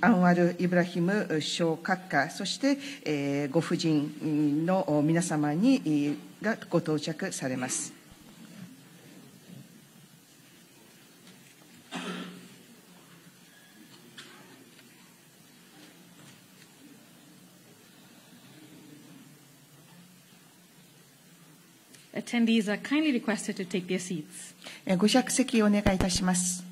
アンワル・イブラヒム首相閣下、そして、ご夫人の皆様にがご到着されます。Attendees are kindly requested to take their seats. ご着席をお願いいたします。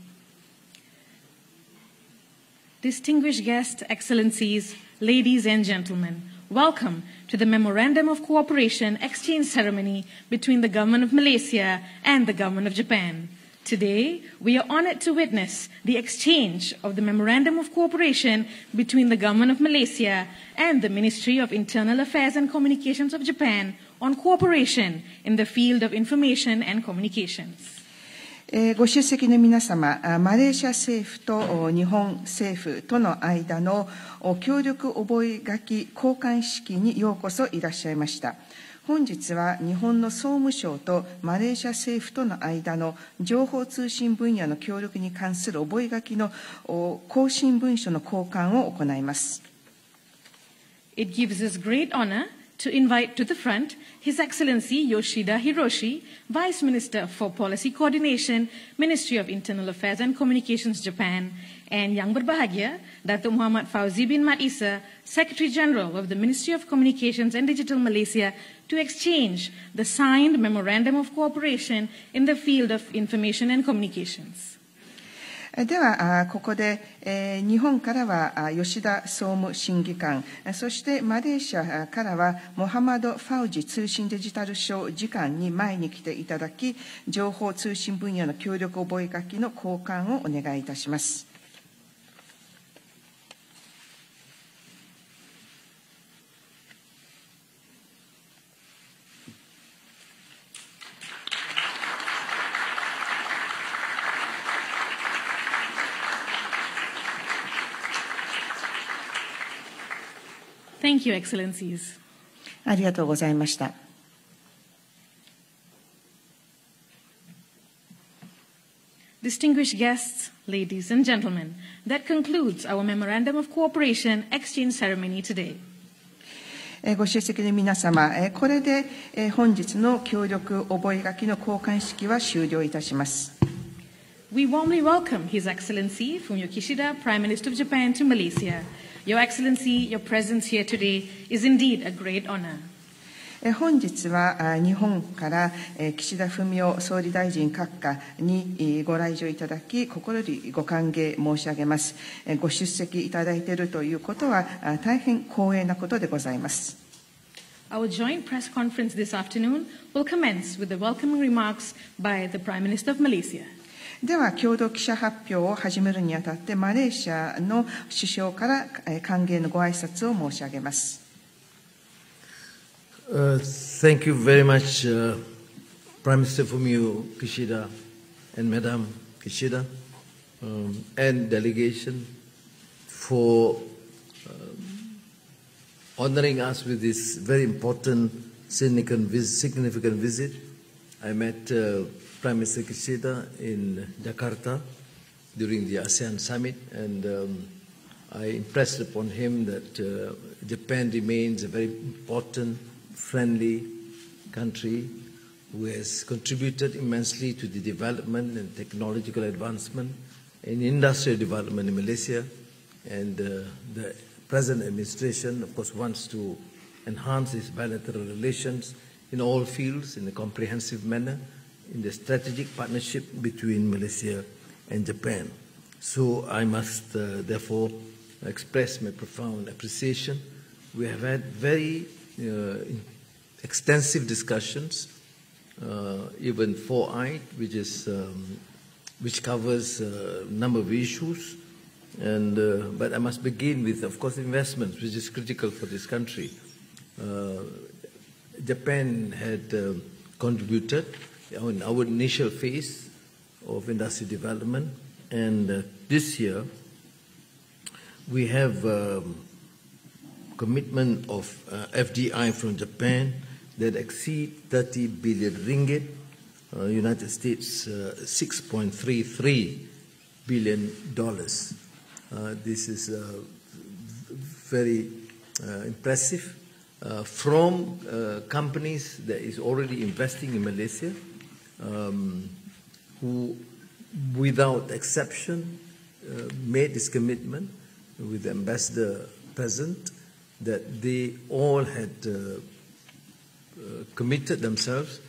Distinguished guests, Excellencies, ladies and gentlemen, welcome to the Memorandum of Cooperation Exchange Ceremony between the Government of Malaysia and the Government of Japan. Today, we are honored to witness the exchange of the Memorandum of Cooperation between the Government of Malaysia and the Ministry of Internal Affairs and Communications of Japan on cooperation in the field of information and communications. ご出席の皆様、マレーシア政府と日本政府との間の協力覚書交換式にようこそいらっしゃいました。本日は日本の総務省とマレーシア政府との間の情報通信分野の協力に関する覚書の更新文書の交換を行います。It gives us great honor to invite to the front His Excellency Yoshida Hiroshi, Vice Minister for Policy Coordination, Ministry of Internal Affairs and Communications, Japan, and Yang Berbahagia, Datuk Muhammad Fauzi bin Mat Isa, Secretary General of the Ministry of Communications and Digital Malaysia, to exchange the signed Memorandum of Cooperation in the field of information and communications. では、ここで、日本からは吉田総務審議官、そしてマレーシアからはモハマド・ファウジ通信デジタル省次官に前に来ていただき、情報通信分野の協力覚書の交換をお願いいたします。Thank you, Excellencies. ありがとうございました。Distinguished guests, ladies and gentlemen, that concludes our Memorandum of Cooperation exchange ceremony today. ご出席の皆様、これで本日の協力覚書の交換式は終了いたします。We warmly welcome His Excellency Fumio Kishida, Prime Minister of Japan, to Malaysia. Your Excellency, your presence here today is indeed a great honor. 本日は日本から岸田文雄総理大臣閣下にご来場いただき、心よりご歓迎申し上げます。ご出席いただいているということは大変光栄なことでございます。Our joint press conference this afternoon will commence with the welcoming remarks by the Prime Minister of Malaysia. では、共同記者発表を始めるにあたって、マレーシアの首相から歓迎のご挨拶を申し上げます。Thank you very much, Prime Minister Fumio Kishida and Madam Kishida and delegation for honoring us with this very important, significant visit. I met Prime Minister Kishida in Jakarta during the ASEAN summit, and I impressed upon him that Japan remains a very important, friendly country who has contributed immensely to the development and technological advancement and industrial development in Malaysia. And the present administration, of course, wants to enhance its bilateral relations in all fields in a comprehensive manner, in the strategic partnership between Malaysia and Japan. So I must therefore express my profound appreciation. We have had very extensive discussions, even 4I, which covers a number of issues. And but I must begin with, of course, investments, which is critical for this country. Japan had contributed in our initial phase of industry development, and this year we have commitment of FDI from Japan that exceed 30 billion ringgit, United States $6.33 billion. This is very impressive. From companies that is already investing in Malaysia, who, without exception, made this commitment with the ambassador present, that they all had committed themselves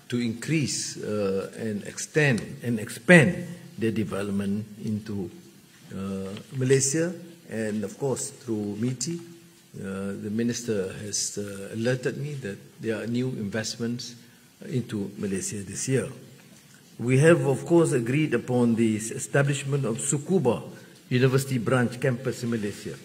to increase and extend and expand their development into Malaysia. And of course, through MITI, the minister has alerted me that there are new investments into Malaysia this year. We have, of course, agreed upon the establishment of Tsukuba University branch campus in Malaysia,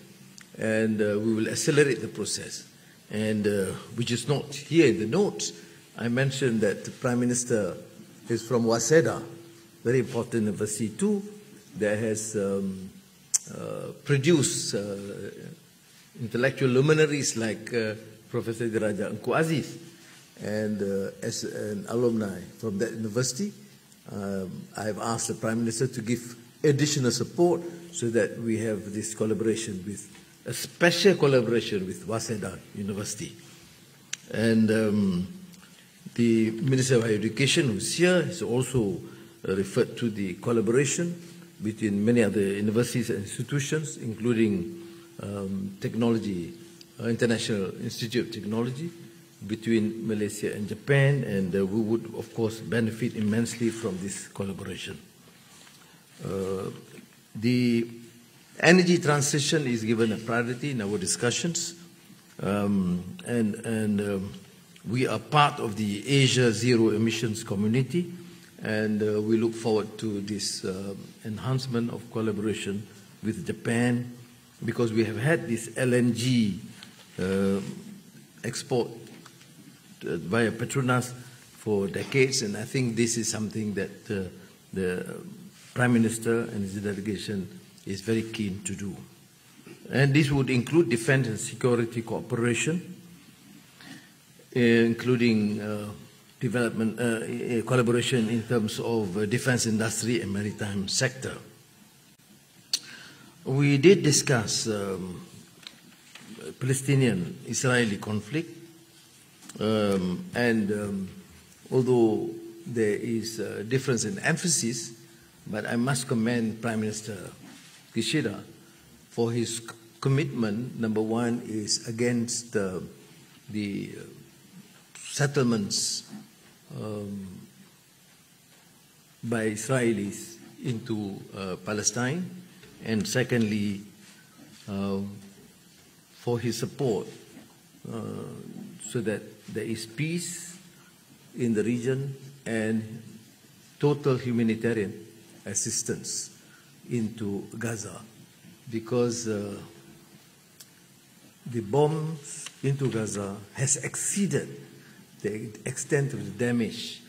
and we will accelerate the process. And which is not here in the notes. I mentioned that the Prime Minister is from Waseda, very important university too, that has produced intellectual luminaries like Professor Diraja Engku Aziz. And as an alumni from that university, I've asked the Prime Minister to give additional support so that we have this collaboration with, a special collaboration with Waseda University. And the Minister of Education, who's here, has also referred to the collaboration between many other universities and institutions, including technology, International Institute of Technology, between Malaysia and Japan, and we would, of course, benefit immensely from this collaboration. The energy transition is given a priority in our discussions, and we are part of the Asia Zero Emissions Community, and we look forward to this enhancement of collaboration with Japan, because we have had this LNG export via Petronas for decades, and I think this is something that the Prime Minister and his delegation is very keen to do. And this would include defense and security cooperation, including development, collaboration in terms of defense industry and maritime sector. We did discuss Palestinian-Israeli conflict, and although there is a difference in emphasis, but I must commend Prime Minister Kishida for his commitment. Number one is against the settlements by Israelis into Palestine, and secondly, for his support so that there is peace in the region and total humanitarian assistance into Gaza, because the bombs into Gaza has exceeded the extent of the damage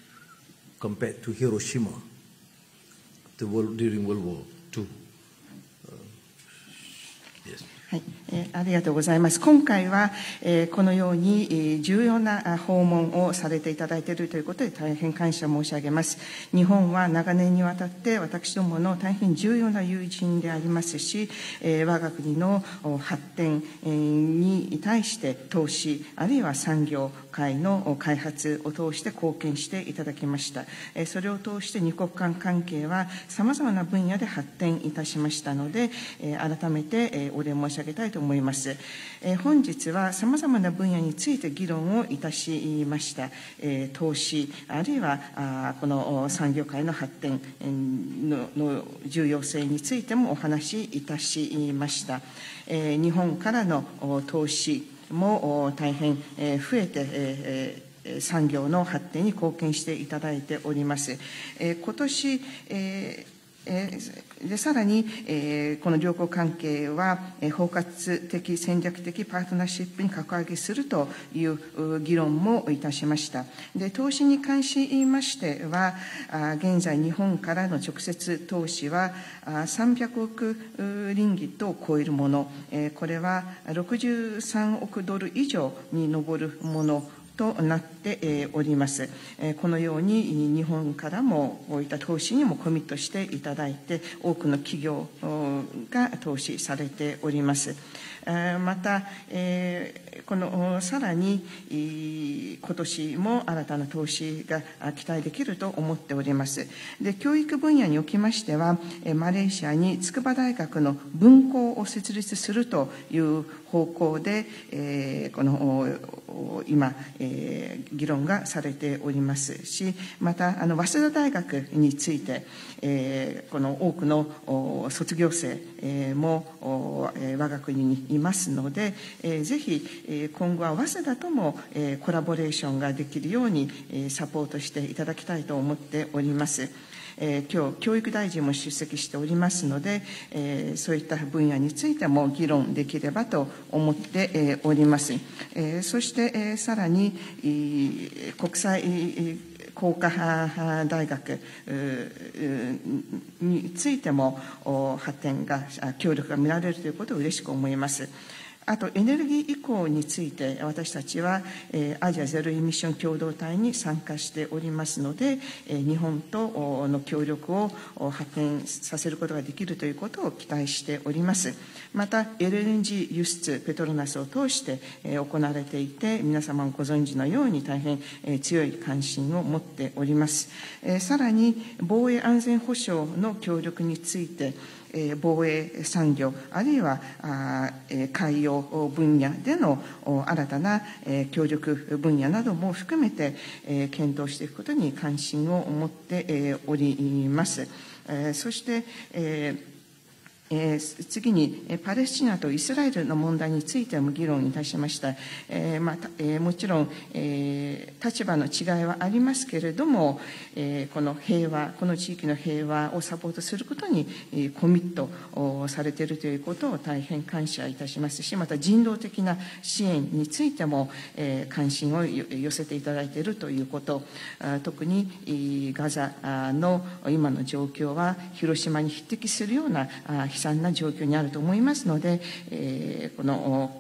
compared to Hiroshima during World War II. Yes. はい、ありがとうございます。今回は、このように、重要な訪問をされていただいているということで大変感謝申し上げます。日本は長年にわたって私どもの大変重要な友人でありますし、我が国の発展に対して投資あるいは産業界の開発を通して貢献していただきました。それを通して二国間関係はさまざまな分野で発展いたしましたので、改めてお礼申し上げたいと思います。本日はさまざまな分野について議論をいたしました。投資あるいはこの産業界の発展の重要性についてもお話しいたしました。日本からの投資も大変増えて、産業の発展に貢献していただいております。今年、でさらに、この両国関係は包括的戦略的パートナーシップに格上げするという議論もいたしました。で、投資に関しましては、現在日本からの直接投資は300億リンギットを超えるもの、これは63億ドル以上に上るものとなっております。このように日本からもこういった投資にもコミットしていただいて、多くの企業が投資されております。また、さらに今年も新たな投資が期待できると思っております。で、教育分野におきましては、マレーシアに筑波大学の分校を設立するという方向で、今、議論がされておりますし、また早稲田大学について、この多くの卒業生も我が国にいますので、ぜひ今後は早稲田ともコラボレーションができるようにサポートしていただきたいと思っております。今日、教育大臣も出席しておりますので、そういった分野についても議論できればと思っております。そして、さらに、国際工科大学についても発展が、協力が見られるということを嬉しく思います。あと、エネルギー移行について、私たちはアジアゼロエミッション共同体に参加しておりますので、日本との協力を発展させることができるということを期待しております。また、LNG 輸出、ペトロナスを通して行われていて、皆様もご存知のように大変強い関心を持っております。さらに、防衛安全保障の協力について、防衛産業、あるいは海洋分野での新たな協力分野なども含めて検討していくことに関心を持っております。そして次に、パレスチナとイスラエルの問題についても議論いたしました。もちろん、立場の違いはありますけれども、この平和、この地域の平和をサポートすることにコミットされているということを大変感謝いたしますし、また人道的な支援についても関心を寄せていただいているということ、特にガザの今の状況は広島に匹敵するような悲惨な状況にあると思いますので、この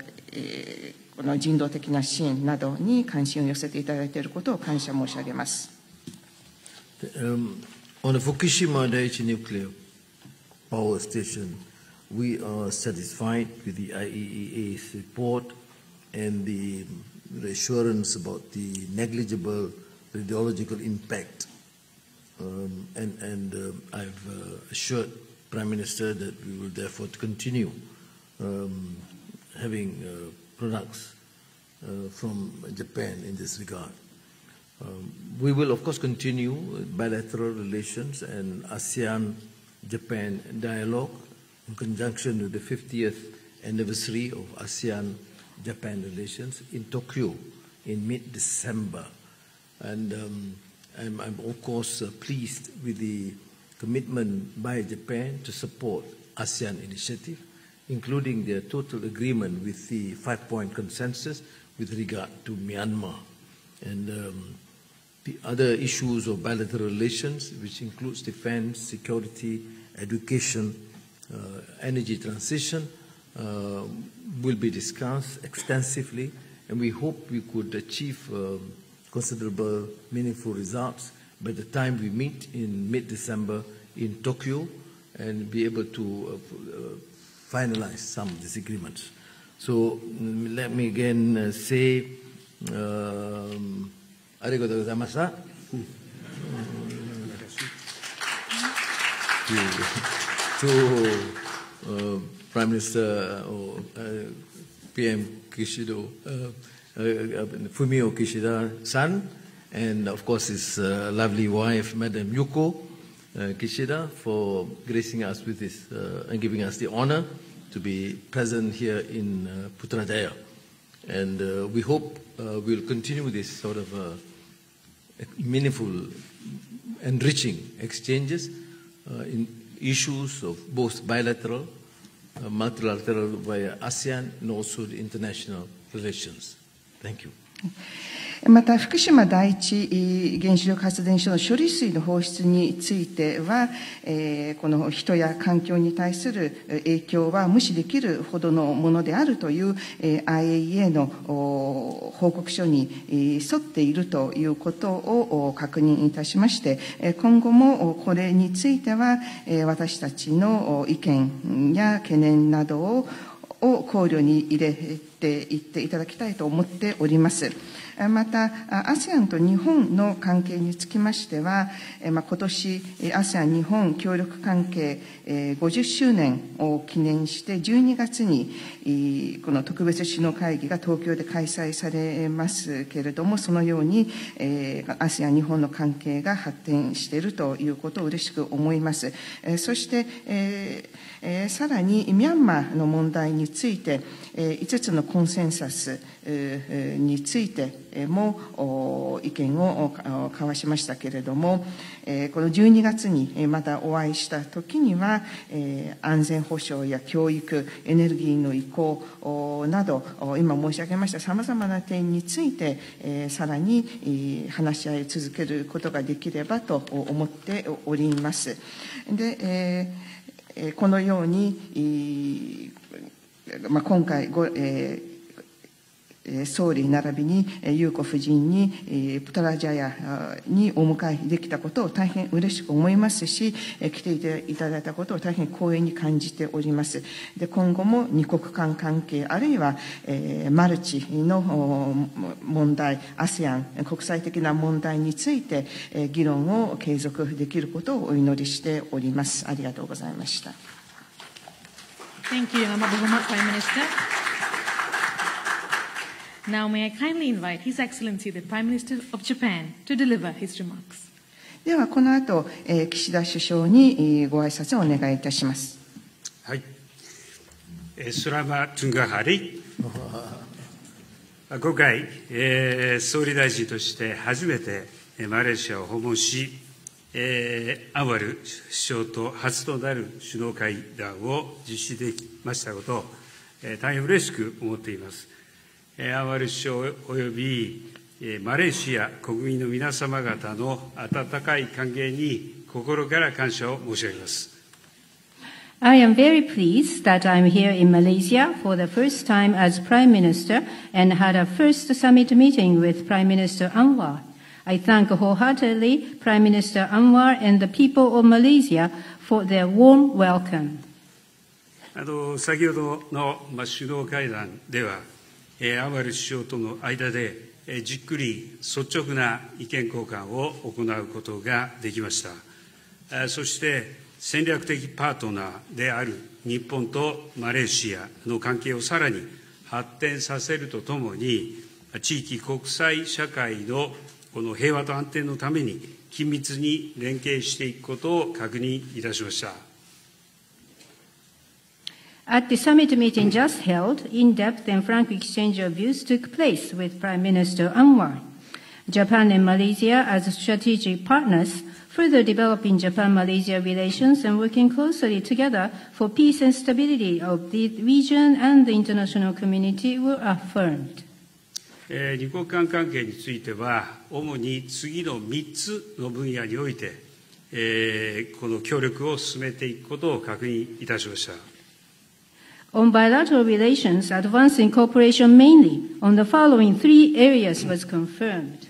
人道的な支援などに関心を寄せていただいていることを感謝申し上げます。On the Fukushima Daiichi nuclear power station, we are satisfied with the IAEA's report and the assurance about the negligible radiological impact. I've assured Prime Minister that we will therefore continue having products from Japan in this regard. We will, of course, continue bilateral relations and ASEAN-Japan dialogue in conjunction with the 50th anniversary of ASEAN-Japan relations in Tokyo in mid-December. And I'm, of course, pleased with the commitment by Japan to support ASEAN initiative, including their total agreement with the 5-point consensus with regard to Myanmar. And the other issues of bilateral relations, which includes defense, security, education, energy transition, will be discussed extensively, and we hope we could achieve considerable, meaningful results by the time we meet in mid-December in Tokyo and be able to finalize some of these agreements. So let me again say, arigatou gozaimashita to Prime Minister or PM Kishida, Fumio Kishida-san, and of course his lovely wife, Madam Yuko Kishida, for gracing us with this and giving us the honor to be present here in Putrajaya. And we hope we'll continue this sort of meaningful, enriching exchanges in issues of both bilateral, multilateral via ASEAN, and also the international relations. Thank you. また、福島第一原子力発電所の処理水の放出については、この人や環境に対する影響は無視できるほどのものであるという IAEA の報告書に沿っているということを確認いたしまして、今後もこれについては、私たちの意見や懸念などを考慮に入れていっていただきたいと思っております。また、ASEAN と日本の関係につきましては、今年 ASEAN 日本協力関係50周年を記念して、12月にこの特別首脳会議が東京で開催されますけれども、そのように ASEAN 日本の関係が発展しているということを嬉しく思います。そして、さらにミャンマーの問題について、5つのコンセンサスについても意見を交わしましたけれども、この12月にまたお会いしたときには、安全保障や教育、エネルギーの移行など、今申し上げましたさまざまな点について、さらに話し合い続けることができればと思っております。で、このように、今回総理並びに裕子夫人にプトラジャヤにお迎えできたことを大変嬉しく思いますし、来ていただいたことを大変光栄に感じております。で、今後も二国間関係、あるいはマルチの問題、ASEAN 国際的な問題について議論を継続できることをお祈りしております。ありがとうございました。Thank you, Honorable Prime Minister. Now may I kindly invite His Excellency the Prime Minister of Japan to deliver his remarks. ではこの後、岸田首相にご挨拶をお願いいたします。はい。Selamat tengah hari。今回、総理大臣として初めてマレーシアを訪問し、アンワル首相と初となる首脳会談を実施できましたことを、大変嬉しく思っています。アンワル首相およびマレーシア国民の皆様方の温かい歓迎に心から感謝を申し上げます。I am very pleased that I'm here in Malaysia for the first time as Prime Minister and had a first summit meeting with Prime Minister Anwar. I thank wholeheartedly Prime Minister Anwar and the people of Malaysia for their warm welcome. 先ほどの首脳会談では、アンワル首相との間で、じっくり率直な意見交換を行うことができました。そして戦略的パートナーである日本とマレーシアの関係をさらに発展させるとともに、地域国際社会のこの平和と安定のために緊密に連携していくことを確認いたしました。At the summit meeting just held, in-depth and frank exchange of views took place with Prime Minister Anwar. Japan and Malaysia as strategic partners, further developing Japan-Malaysia relations and working closely together for peace and stability of the region and the international community were affirmed. 二国間関係については、主に次の3つの分野において、この協力を進めていくことを確認いたしました。On bilateral relations, advancing cooperation mainly on the following three areas was confirmed.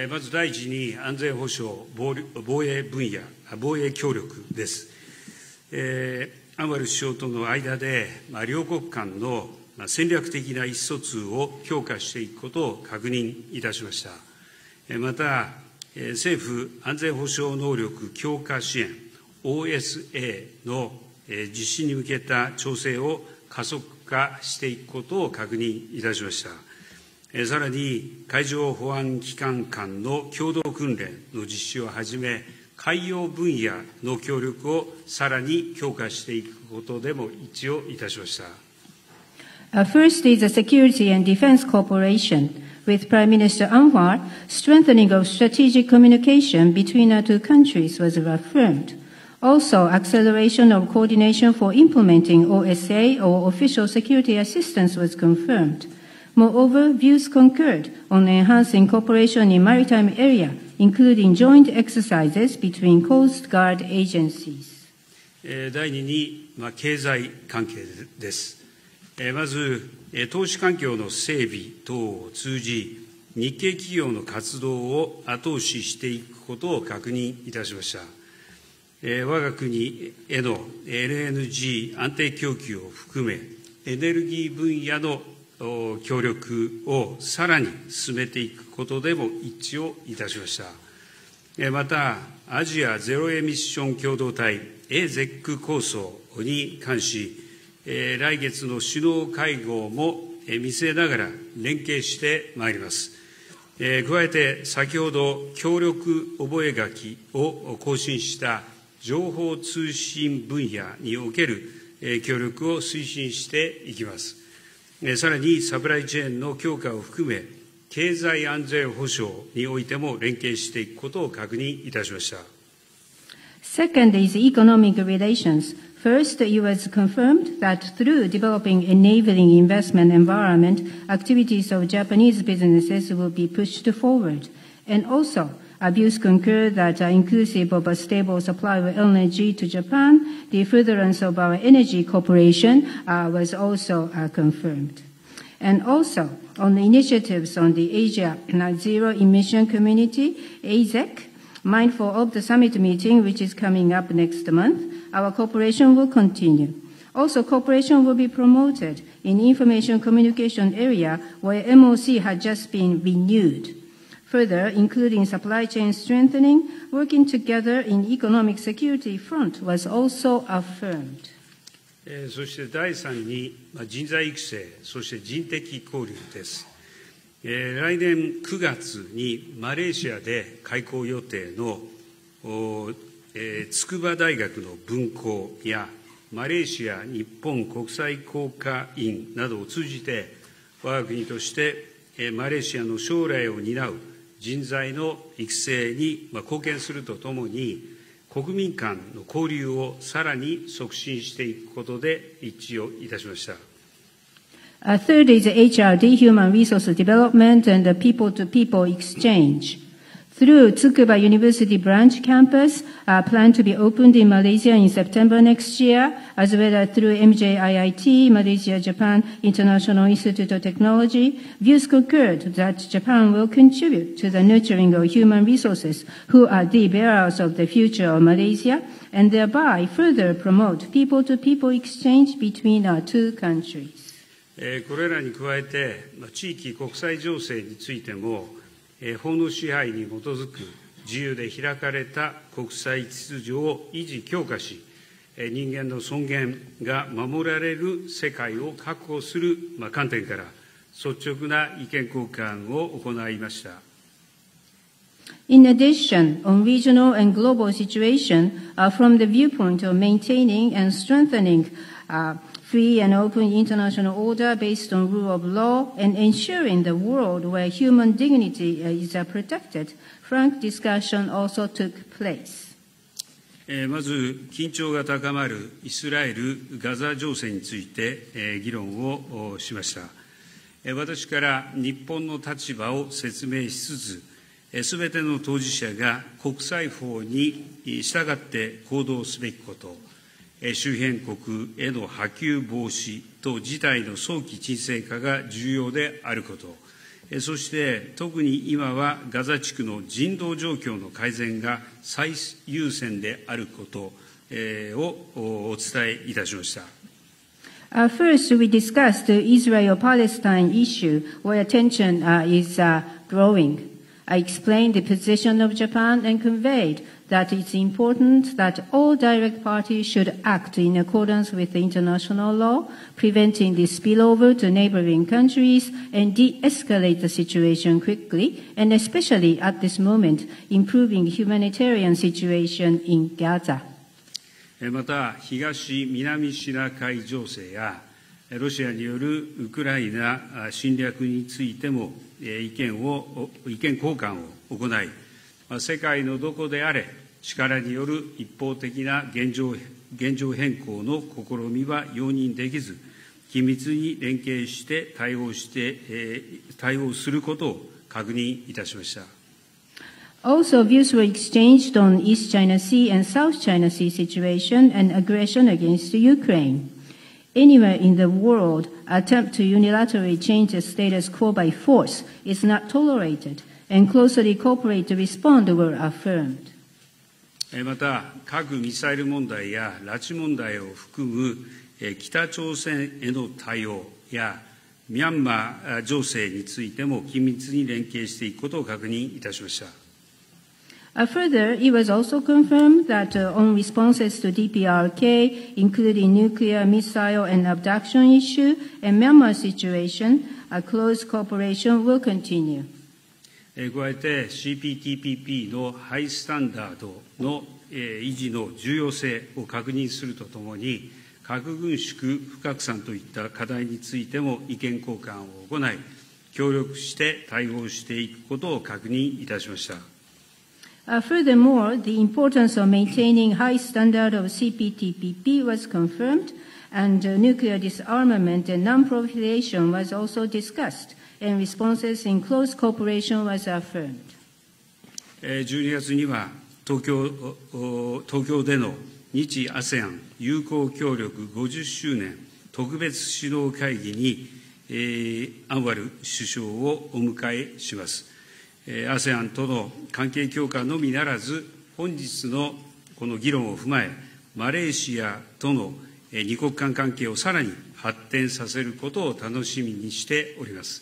まず第一に安全保障、防衛分野、防衛協力です。アンワル首相との間で、両国間の戦略的な意思疎通を強化していくことを確認いたしました。また、政府安全保障能力強化支援 OSA の実施に向けた調整を加速化していくことを確認いたしました。さらに、海上保安機関間の共同訓練の実施をはじめ、海洋分野の協力をさらに強化していくことでも一致をいたしました。First is the security and defense cooperation. With Prime Minister Anwar, strengthening of strategic communication between our two countries was affirmed. Also, acceleration of coordination for implementing OSA or official security assistance was confirmed. Moreover, views concurred on enhancing cooperation in maritime area, including joint exercises between Coast Guard agencies. 第2に、経済関係です。まず、投資環境の整備等を通じ、日系企業の活動を後押ししていくことを確認いたしました。我が国への LNG 安定供給を含め、エネルギー分野の協力をさらに進めていくことでも一致をいたしました。また、アジアゼロエミッション共同体 AZEC 構想に関し、来月の首脳会合も見据えながら連携してまいります。加えて、先ほど協力覚書を更新した情報通信分野における協力を推進していきます。さらにサプライチェーンの強化を含め、経済安全保障においても連携していくことを確認いたしました。Second is economic relations. First, the U.S. confirmed that through developing enabling investment environment, activities of Japanese businesses will be pushed forward. And also, views concur that inclusive of a stable supply of LNG to Japan, the furtherance of our energy cooperation was also confirmed. And also, on the initiatives on the Asia Zero Emission Community, AZEC, mindful of the summit meeting which is coming up next month, our cooperation will continue. Also, cooperation will be promoted in information communication area where MOC had just been renewed. Further, including supply chain strengthening, working together in economic security front was also affirmed. そして第3に、人材育成、そして人的交流です。来年9月にマレーシアで開校予定の筑波大学の分校やマレーシア日本国際工科院などを通じて、我が国としてマレーシアの将来を担う人材の育成に貢献するとともに、国民間の交流をさらに促進していくことで一致をいたしました。Third is HRD, Human Resource Development and People-to-People Exchange. Through Tsukuba University branch campus, planned to be opened in Malaysia in September next year, as well as through MJIIT, Malaysia Japan International Institute of Technology, views concurred that Japan will contribute to the nurturing of human resources who are the bearers of the future of Malaysia, and thereby further promote people-to-people exchange between our two countries. これらに加えて、地域国際情勢についても、法の支配に基づく自由で開かれた国際秩序を維持強化し、人間の尊厳が守られる世界を確保する観点から、率直な意見交換を行いました。In addition, on regional and global situation, from the viewpoint of maintaining and strengthening free and open international order based on rule of law and ensuring the world where human dignity is protected, frank discussion also took place. まず、緊張が高まるイスラエル・ガザ情勢について議論をしました。私から日本の立場を説明しつつ、すべての当事者が国際法に従って行動すべきこと、周辺国への波及防止と事態の早期沈静化が重要であること、そして特に今はガザ地区の人道状況の改善が最優先であることをお伝えいたしました。First, we discussed the Israel-Palestine issue, where tension is growing. I explained the position of Japan and conveyed that it's important that all direct parties should act in accordance with the international law, preventing the spillover to neighboring countries and de-escalate the situation quickly, and especially at this moment, improving the humanitarian situation in Gaza. また、東南シナ海情勢や、ロシアによるウクライナ侵略についても意見交換を行い、世界のどこであれ、力による一方的な現状変更の試みは容認できず、緊密に連携して対応することを確認いたしました。Also, views were exchanged on East China Sea and South China Sea situation and aggression against Ukraine. Anywhere in the world, attempt to unilaterally change the status quo by force is not tolerated, and closely cooperate to respond were affirmed. また、核・ミサイル問題や拉致問題を含む北朝鮮への対応やミャンマー情勢についても緊密に連携していくことを確認いたしました。Further, it was also confirmed that on responses to DPRK, including nuclear, missile, and abduction issue, and Myanmar situation, a close cooperation will continue. 加えて CPTPP のハイスタンダードの維持の重要性を確認するとともに、核軍縮、不拡散といった課題についても意見交換を行い、協力して対応していくことを確認いたしました。Furthermore, the importance of maintaining high standard of CPTPP was confirmed, and nuclear disarmament and non-proliferation was also discussed, and responses in close cooperation was affirmed. 12月には東京での日 ASEAN 友好協力50周年特別首脳会議に、アンワル首相をお迎えします。ASEAN との関係強化のみならず、本日のこの議論を踏まえ、マレーシアとの二国間関係をさらに発展させることを楽しみにしております。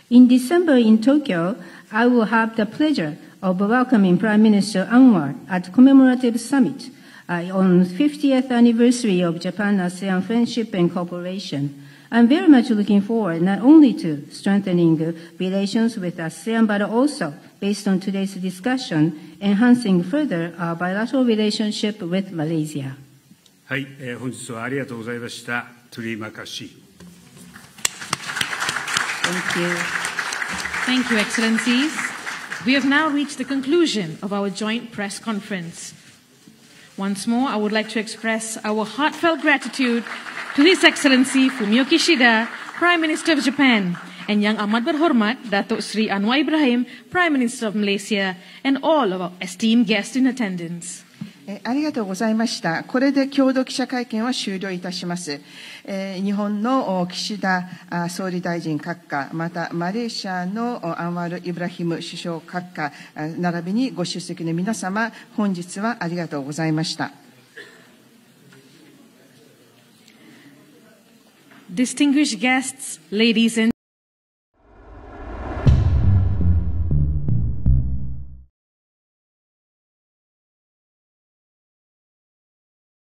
In December in Tokyo, I will have the pleasure of welcoming Prime Minister Anwar at commemorative summit on 50th anniversary of Japan-ASEAN friendship and cooperation. I'm very much looking forward not only to strengthening relations with ASEAN, but also, based on today's discussion, enhancing further our bilateral relationship with Malaysia. はい、本日はありがとうございました。トリマカシ。Thank you. Thank you, Excellencies. We have now reached the conclusion of our joint press conference. Once more, I would like to express our heartfelt gratitude to His Excellency Fumio Kishida, Prime Minister of Japan, and Yang Amat Berhormat Datuk Sri Anwar Ibrahim, Prime Minister of Malaysia, and all of our esteemed guests in attendance. ありがとうございました。これで共同記者会見は終了いたします。日本の岸田総理大臣閣下、またマレーシアのアンワール・イブラヒム首相閣下、並びにご出席の皆様、本日はありがとうございました。Distinguished guests, ladies and